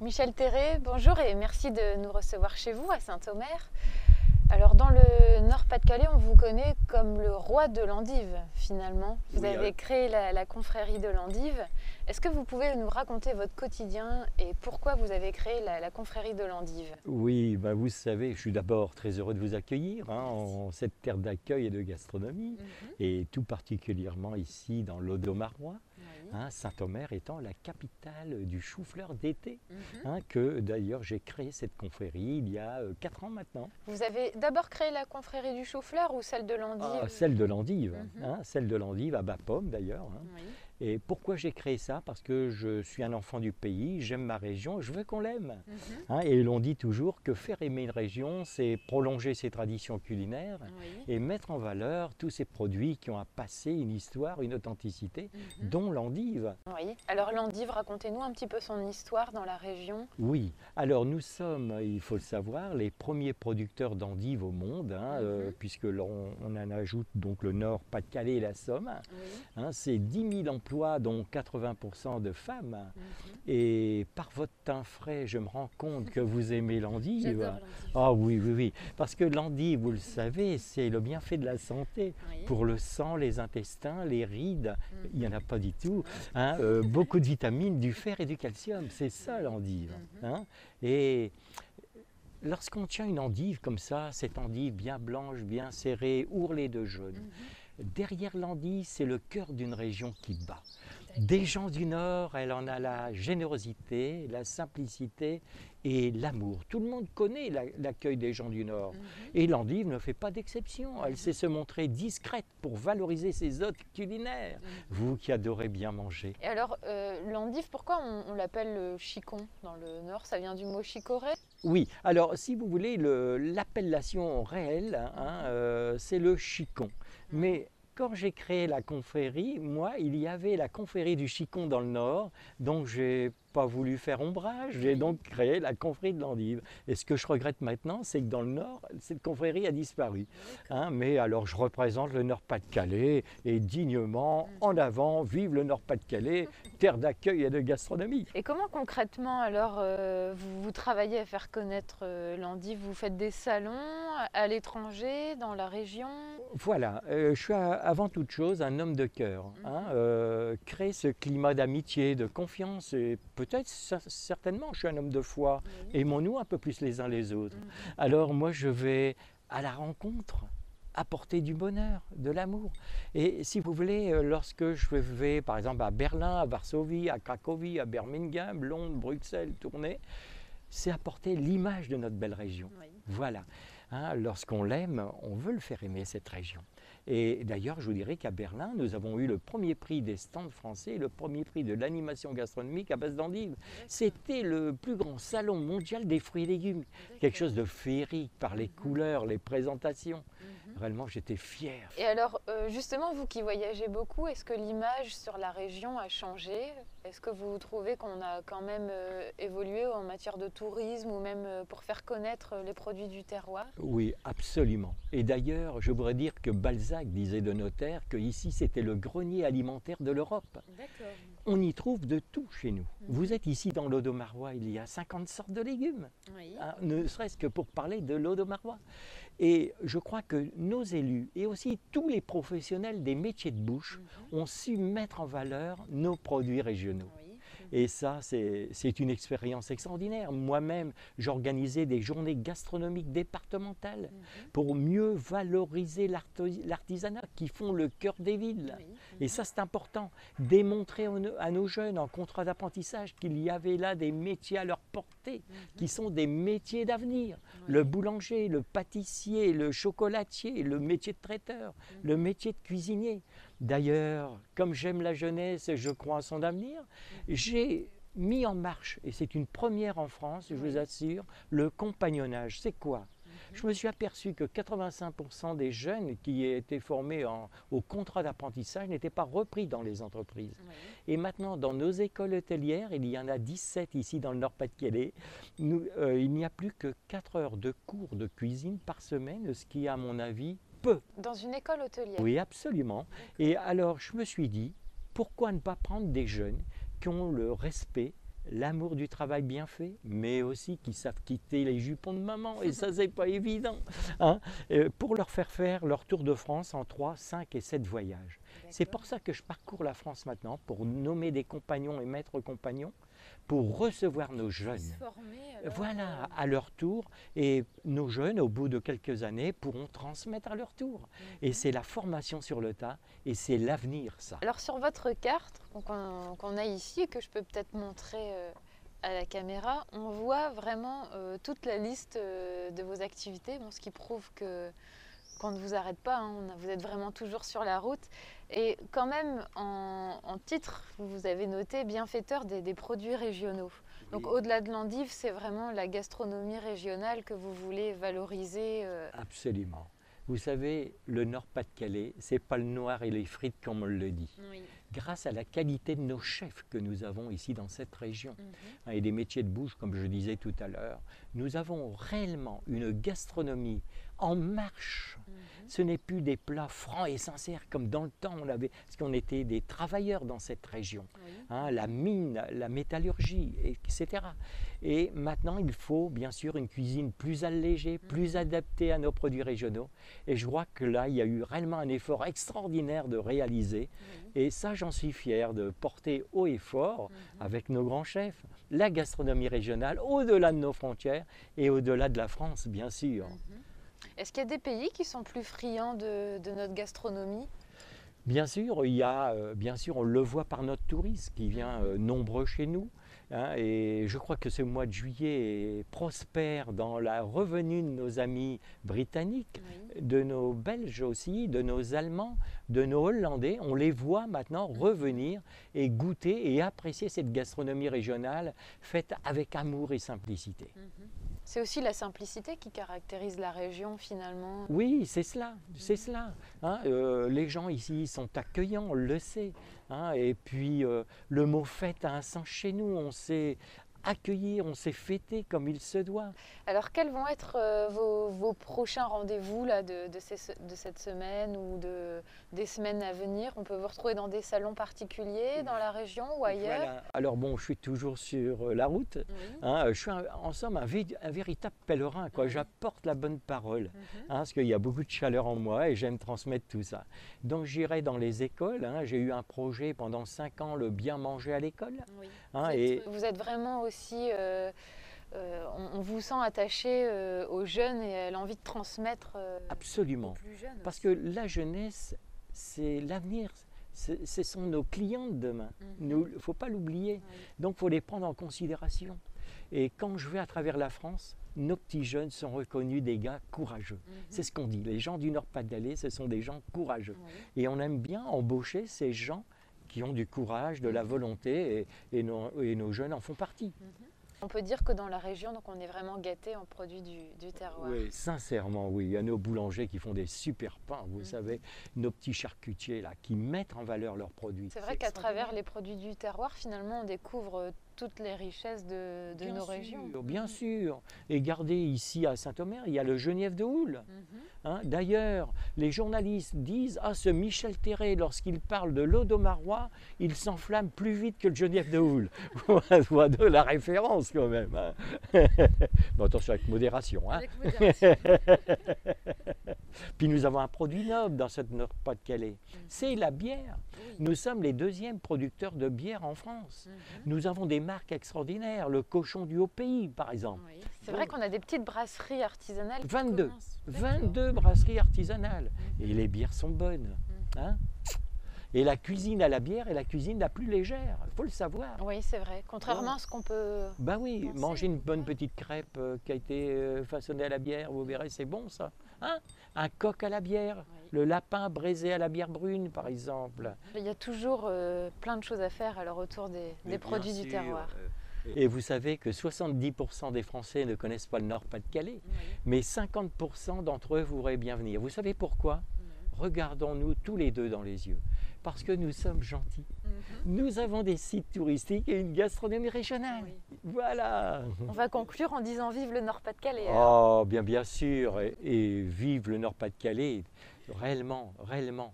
Michel Terré, bonjour et merci de nous recevoir chez vous à Saint-Omer. Alors dans le Nord-Pas-de-Calais, on vous connaît comme le roi de l'endive finalement. Vous Oui, avez créé la confrérie de l'endive. Est-ce que vous pouvez nous raconter votre quotidien et pourquoi vous avez créé la confrérie de l'endive? oui, vous savez, je suis d'abord très heureux de vous accueillir en cette terre d'accueil et de gastronomie, Mhm. et tout particulièrement ici dans l'Audomarois, Oui. Saint-Omer étant la capitale du chou-fleur d'été, Mhm. que d'ailleurs j'ai créé cette confrérie il y a 4 ans maintenant. Vous avez d'abord créé la confrérie du chou-fleur ou celle de l'endive? Celle de l'endive, Mhm. celle de l'endive à Bapaume d'ailleurs. Oui. Et pourquoi j'ai créé ça? Parce que je suis un enfant du pays, j'aime ma région, je veux qu'on l'aime. Mhm. Et l'on dit toujours que faire aimer une région, c'est prolonger ses traditions culinaires Oui. et mettre en valeur tous ces produits qui ont à passer une histoire, une authenticité, Mhm. dont l'endive. Oui. Alors l'endive, racontez-nous un petit peu son histoire dans la région. Oui, alors nous sommes, il faut le savoir, les premiers producteurs d'endives au monde, Mhm. puisque on en ajoute donc le Nord, Pas-de-Calais et la Somme. Oui. C'est 10 000 emplois, dont 80% de femmes. Mhm. Et par votre teint frais, je me rends compte que vous aimez l'endive. J'adore l'endive. Ah oui, oui, oui. Parce que l'endive, vous le savez, c'est le bienfait de la santé. Oui. Pour le sang, les intestins, les rides, il n'y en Mhm. a pas du tout. Non. Beaucoup de vitamines, du fer et du calcium. C'est ça Oui. l'endive. Mhm. Et lorsqu'on tient une endive comme ça, cette endive bien blanche, bien serrée, ourlée de jaune, Mhm. derrière l'endive, c'est le cœur d'une région qui bat. Des D'accord. gens du Nord, elle en a la générosité, la simplicité et l'amour. Tout le monde connaît l'accueil des gens du Nord. Mhm. Et l'endive ne fait pas d'exception. Elle sait Mhm. se montrer discrète pour valoriser ses hôtes culinaires. Mhm. Vous qui adorez bien manger. Et alors, l'endive, pourquoi on l'appelle le chicon dans le Nord? Ça vient du mot chicorée? Oui, alors si vous voulez, l'appellation réelle, Mhm. c'est le chicon. Oui. Mais quand j'ai créé la confrérie, moi, il y avait la confrérie du chicon dans le Nord, donc j'ai pas voulu faire ombrage, j'ai Oui. donc créé la confrérie de l'endive. Et ce que je regrette maintenant, c'est que dans le Nord, cette confrérie a disparu. D'accord. Mais alors je représente le Nord-Pas-de-Calais et dignement, en Mhm. avant, vive le Nord-Pas-de-Calais, terre d'accueil et de gastronomie. Et comment concrètement alors vous travaillez à faire connaître l'endive? Vous faites des salons à l'étranger, dans la région? Voilà, je suis avant toute chose un homme de cœur. Mhm. Créer ce climat d'amitié, de confiance, et peut-être certainement je suis un homme de foi. Oui. Aimons-nous un peu plus les uns les autres. Mhm. Alors moi je vais à la rencontre, apporter du bonheur, de l'amour. Et si vous voulez, lorsque je vais par exemple à Berlin, à Varsovie, à Cracovie, à Birmingham, Londres, Bruxelles, tourner, c'est apporter l'image de notre belle région. Oui. Voilà. Lorsqu'on l'aime, on veut le faire aimer, cette région. Et d'ailleurs, je vous dirais qu'à Berlin, nous avons eu le premier prix des stands français, le premier prix de l'animation gastronomique à base d'endives. D'accord. C'était le plus grand salon mondial des fruits et légumes. Quelque D'accord. chose de féerique par les Mhm. couleurs, les présentations. Mhm. Réellement, j'étais fier. Et alors, justement, vous qui voyagez beaucoup, est-ce que l'image sur la région a changé? Est-ce que vous trouvez qu'on a quand même évolué en matière de tourisme ou même pour faire connaître les produits du terroir? Oui, absolument. Et d'ailleurs, je voudrais dire que Balzac disait de Notaire que ici c'était le grenier alimentaire de l'Europe. D'accord. On y trouve de tout chez nous. Vous Mhm. êtes ici dans l'Audomarois, il y a 50 sortes de légumes, Oui. ne serait-ce que pour parler de l'Audomarois. Et je crois que nos élus et aussi tous les professionnels des métiers de bouche Mhm. ont su mettre en valeur nos produits régionaux. Oui. Et ça, c'est une expérience extraordinaire. Moi-même, j'organisais des journées gastronomiques départementales Mhm. pour mieux valoriser l'artisanat qui font le cœur des villes. Oui. Et ça, c'est important. Démontrer à nos jeunes en contrat d'apprentissage qu'il y avait là des métiers à leur portée, qui Mhm. sont des métiers d'avenir. Le Oui. boulanger, le pâtissier, le chocolatier, le métier de traiteur, le Mhm. métier de cuisinier. D'ailleurs, comme j'aime la jeunesse et je crois en son avenir, j'ai mis en marche, et c'est une première en France, je vous Oui. assure, le compagnonnage. C'est quoi? Mhm. Je me suis aperçu que 85% des jeunes qui étaient formés au contrat d'apprentissage n'étaient pas repris dans les entreprises. Oui. Et maintenant, dans nos écoles hôtelières, il y en a 17 ici dans le Nord-Pas-de-Calais, il n'y a plus que 4 heures de cours de cuisine par semaine, ce qui, à mon avis, peu. Dans une école hôtelière. Oui, absolument. D'accord. Et alors, je me suis dit, pourquoi ne pas prendre des jeunes qui ont le respect l'amour du travail bien fait, mais aussi qui savent quitter les jupons de maman, et ça, c'est pas évident, hein, pour leur faire leur tour de France en 3, 5 et 7 voyages. C'est pour ça que je parcours la France maintenant, pour nommer des compagnons et maîtres compagnons, pour recevoir nos jeunes. Voilà, à leur tour, et nos jeunes, au bout de quelques années, pourront transmettre à leur tour. Et c'est la formation sur le tas, et c'est l'avenir, ça. Alors sur votre carte qu'on a ici, que je peux peut-être montrer à la caméra, on voit vraiment toute la liste de vos activités, bon, ce qui prouve qu'on ne vous arrête pas, hein, vous êtes vraiment toujours sur la route. Et quand même, en titre, vous avez noté bienfaiteur des produits régionaux. Donc au-delà de l'endive, c'est vraiment la gastronomie régionale que vous voulez valoriser. Absolument. Vous savez, le Nord-Pas-de-Calais, c'est pas le noir et les frites comme on le dit. Oui. Grâce à la qualité de nos chefs que nous avons ici dans cette région, et des métiers de bouche, comme je disais tout à l'heure, nous avons réellement une gastronomie en marche. Ce n'est plus des plats francs et sincères comme dans le temps on avait, parce qu'on était des travailleurs dans cette région, hein, la mine, la métallurgie, etc. Et maintenant, il faut bien sûr une cuisine plus allégée, plus adaptée à nos produits régionaux. Et je crois que là, il y a eu réellement un effort extraordinaire de réaliser. Et ça, j'en suis fier de porter haut et fort avec nos grands chefs la gastronomie régionale au-delà de nos frontières et au-delà de la France, bien sûr. Est-ce qu'il y a des pays qui sont plus friands de notre gastronomie? Bien sûr, bien sûr, on le voit par notre tourisme qui vient nombreux chez nous. Hein, et je crois que ce mois de juillet est prospère dans la revenue de nos amis britanniques, de nos Belges aussi, de nos Allemands, de nos Hollandais. On les voit maintenant revenir et goûter et apprécier cette gastronomie régionale faite avec amour et simplicité. C'est aussi la simplicité qui caractérise la région finalement. Oui, c'est cela, c'est cela. Hein, les gens ici sont accueillants, on le sait. Hein, et puis le mot fête a un sens chez nous, on sait accueillir, on sait fêter comme il se doit. Alors quels vont être vos prochains rendez-vous là, de cette semaine ou des semaines à venir? On peut vous retrouver dans des salons particuliers dans la région ou ailleurs? Voilà. Alors bon, je suis toujours sur la route. Hein, je suis en somme un véritable pèlerin, quoi. J'apporte la bonne parole, hein, parce qu'il y a beaucoup de chaleur en moi et j'aime transmettre tout ça. Donc j'irai dans les écoles. Hein. J'ai eu un projet pendant 5 ans, le bien manger à l'école. Hein, vous êtes vraiment aussi, on vous sent attaché aux jeunes et à l'envie de transmettre absolument. aux plus jeunes. Parce que la jeunesse, c'est l'avenir. Ce sont nos clients de demain. Il ne faut pas l'oublier. Donc il faut les prendre en considération. Et quand je vais à travers la France, nos petits jeunes sont reconnus des gars courageux. C'est ce qu'on dit. Les gens du Nord-Pas-de-Calais, ce sont des gens courageux. Et on aime bien embaucher ces gens qui ont du courage, de la volonté, et nos jeunes en font partie. On peut dire que dans la région, donc, on est vraiment gâtés en produits du terroir. Oui, sincèrement, oui. Il y a nos boulangers qui font des super pains, vous savez, nos petits charcutiers là, qui mettent en valeur leurs produits. C'est vrai qu'à travers les produits du terroir, finalement, on découvre toutes les richesses de nos régions. Bien sûr. Et regardez ici à Saint-Omer, il y a le Genièvre de Houle. Hein, d'ailleurs, les journalistes disent « Ah, ce Michel Terré, lorsqu'il parle de l'eau d'Aumarois, il s'enflamme plus vite que le Genièvre de Houle. » Voilà de la référence quand même. Hein. Bon, attention, avec modération. Hein. Avec modération. Puis nous avons un produit noble dans cette Nord-Pas-de-Calais. C'est la bière. Nous sommes les 2e producteurs de bière en France. Nous avons des marques extraordinaires, le cochon du Haut-Pays par exemple. C'est vrai qu'on a des petites brasseries artisanales. 22 brasseries artisanales. Et les bières sont bonnes. Hein. Et la cuisine à la bière est la cuisine la plus légère, il faut le savoir. Oui, c'est vrai. Contrairement à ce qu'on peut penser. Manger une bonne petite crêpe qui a été façonnée à la bière, vous verrez, c'est bon ça. Hein, un coq à la bière, le lapin braisé à la bière brune par exemple. Il y a toujours plein de choses à faire alors autour des produits du terroir. Et vous savez que 70% des Français ne connaissent pas le Nord-Pas-de-Calais, mais 50% d'entre eux voudraient bien venir. Vous savez pourquoi? Regardons-nous tous les deux dans les yeux. Parce que nous sommes gentils. Nous avons des sites touristiques et une gastronomie régionale. Voilà. On va conclure en disant vive le Nord-Pas-de-Calais. Oh, bien sûr. Et vive le Nord-Pas-de-Calais. Réellement, réellement.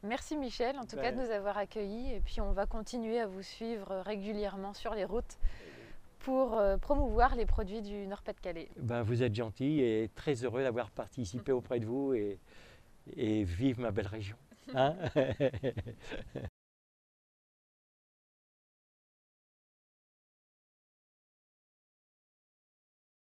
Merci Michel, en tout cas de nous avoir accueillis. Et puis on va continuer à vous suivre régulièrement sur les routes. pour promouvoir les produits du Nord-Pas-de-Calais. Ben, vous êtes gentil et très heureux d'avoir participé auprès de vous et vive ma belle région. Hein